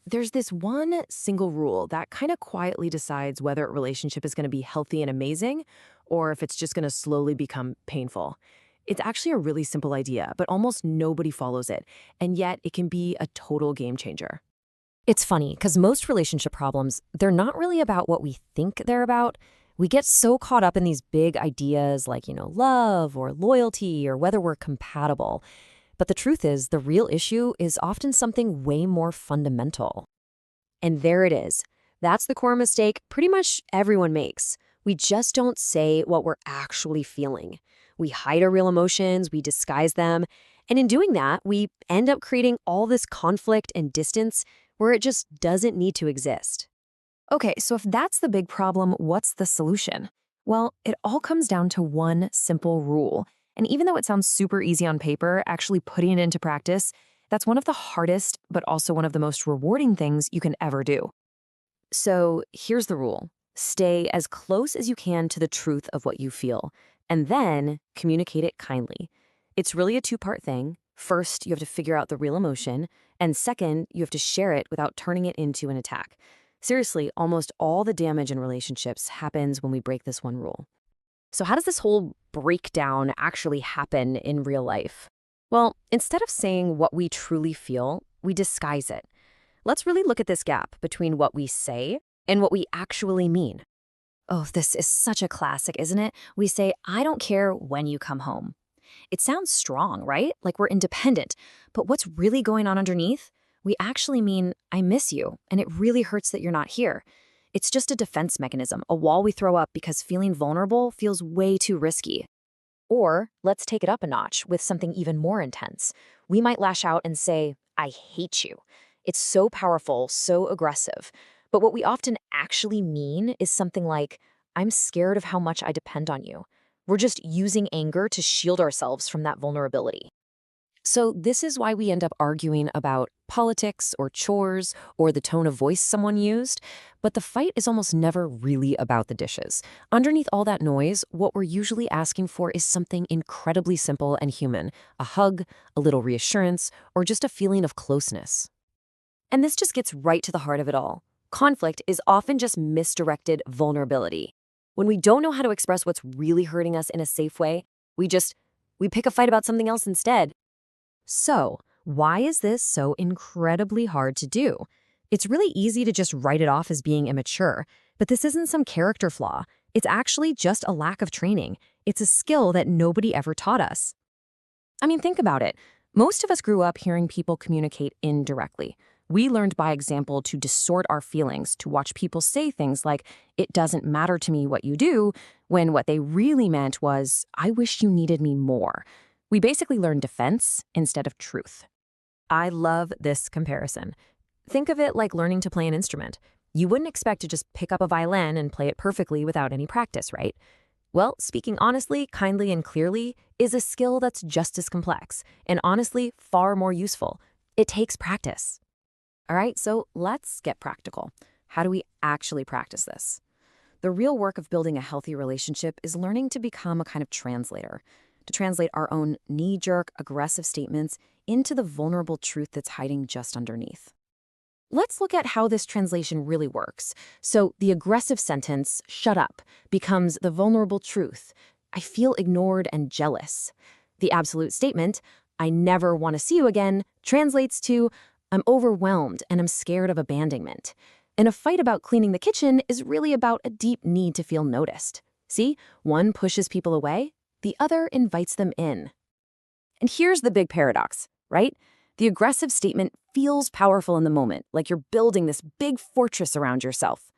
There's this one single rule that kind of quietly decides whether a relationship is going to be healthy and amazing or if it's just going to slowly become painful. It's actually a really simple idea, but almost nobody follows it, and yet it can be a total game changer. It's funny because most relationship problems, they're not really about what we think they're about. We get so caught up in these big ideas like, love or loyalty or whether we're compatible. But the truth is, the real issue is often something way more fundamental. And there it is. That's the core mistake pretty much everyone makes. We just don't say what we're actually feeling. We hide our real emotions, we disguise them, and in doing that, we end up creating all this conflict and distance where it just doesn't need to exist. Okay, so if that's the big problem, what's the solution? Well, it all comes down to one simple rule. And even though it sounds super easy on paper, actually putting it into practice, that's one of the hardest, but also one of the most rewarding things you can ever do. So here's the rule. Stay as close as you can to the truth of what you feel, and then communicate it kindly. It's really a two-part thing. First, you have to figure out the real emotion, and second, you have to share it without turning it into an attack. Seriously, almost all the damage in relationships happens when we break this one rule. So how does this whole breakdown actually happen in real life? Well, instead of saying what we truly feel, we disguise it. Let's really look at this gap between what we say and what we actually mean. Oh, this is such a classic, isn't it? We say, I don't care when you come home. It sounds strong, right? Like we're independent. But what's really going on underneath? We actually mean, I miss you, and it really hurts that you're not here. It's just a defense mechanism, a wall we throw up because feeling vulnerable feels way too risky. Or let's take it up a notch with something even more intense. We might lash out and say, I hate you. It's so powerful, so aggressive. But what we often actually mean is something like, I'm scared of how much I depend on you. We're just using anger to shield ourselves from that vulnerability. So this is why we end up arguing about politics or chores or the tone of voice someone used, but the fight is almost never really about the dishes. Underneath all that noise, what we're usually asking for is something incredibly simple and human, a hug, a little reassurance, or just a feeling of closeness. And this just gets right to the heart of it all. Conflict is often just misdirected vulnerability. When we don't know how to express what's really hurting us in a safe way, we pick a fight about something else instead. So, why is this so incredibly hard to do? It's really easy to just write it off as being immature, but this isn't some character flaw. It's actually just a lack of training. It's a skill that nobody ever taught us. I mean, think about it. Most of us grew up hearing people communicate indirectly. We learned by example to distort our feelings, to watch people say things like, it doesn't matter to me what you do, when what they really meant was, I wish you needed me more. We basically learned defense instead of truth. I love this comparison. Think of it like learning to play an instrument. You wouldn't expect to just pick up a violin and play it perfectly without any practice, right? Well, speaking honestly, kindly, and clearly is a skill that's just as complex and honestly far more useful. It takes practice. All right, so let's get practical. How do we actually practice this? The real work of building a healthy relationship is learning to become a kind of translator, to translate our own knee-jerk, aggressive statements into the vulnerable truth that's hiding just underneath. Let's look at how this translation really works. So the aggressive sentence, shut up, becomes the vulnerable truth. I feel ignored and jealous. The absolute statement, I never want to see you again, translates to, I'm overwhelmed and I'm scared of abandonment. And a fight about cleaning the kitchen is really about a deep need to feel noticed. See, one pushes people away, the other invites them in. And here's the big paradox, right? The aggressive statement feels powerful in the moment, like you're building this big fortress around yourself.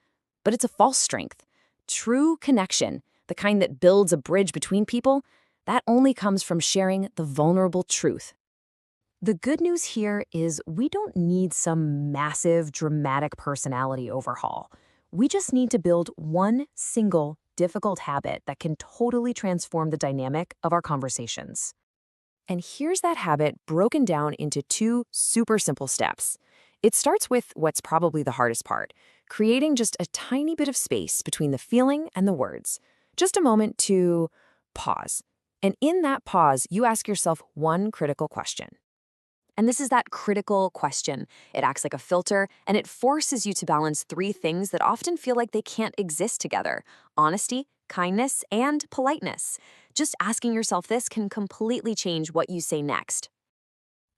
But it's a false strength. True connection, the kind that builds a bridge between people, that only comes from sharing the vulnerable truth. The good news here is we don't need some massive, dramatic personality overhaul. We just need to build one single difficult habit that can totally transform the dynamic of our conversations. And here's that habit broken down into two super simple steps. It starts with what's probably the hardest part, creating just a tiny bit of space between the feeling and the words. Just a moment to pause. And in that pause, you ask yourself one critical question. And this is that critical question. It acts like a filter, and it forces you to balance three things that often feel like they can't exist together: honesty, kindness, and politeness. Just asking yourself this can completely change what you say next.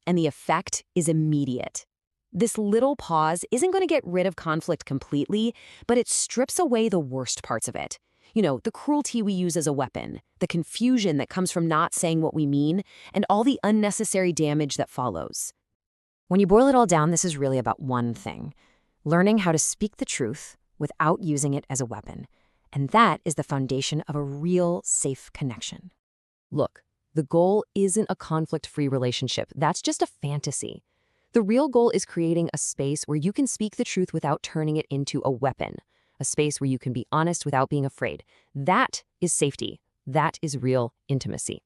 And the effect is immediate. This little pause isn't going to get rid of conflict completely, but it strips away the worst parts of it. The cruelty we use as a weapon, the confusion that comes from not saying what we mean, and all the unnecessary damage that follows. When you boil it all down, this is really about one thing: learning how to speak the truth without using it as a weapon. And that is the foundation of a real, safe connection. Look, the goal isn't a conflict-free relationship. That's just a fantasy. The real goal is creating a space where you can speak the truth without turning it into a weapon, a space where you can be honest without being afraid. That is safety. That is real intimacy.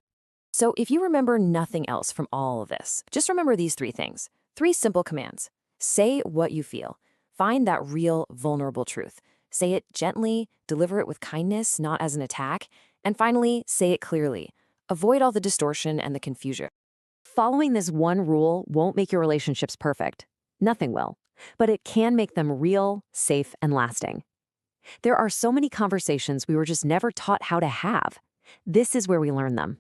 So if you remember nothing else from all of this, just remember these three things. Three simple commands. Say what you feel. Find that real, vulnerable truth. Say it gently, deliver it with kindness, not as an attack. And finally, say it clearly. Avoid all the distortion and the confusion. Following this one rule won't make your relationships perfect. Nothing will. But it can make them real, safe, and lasting. There are so many conversations we were just never taught how to have. This is where we learn them.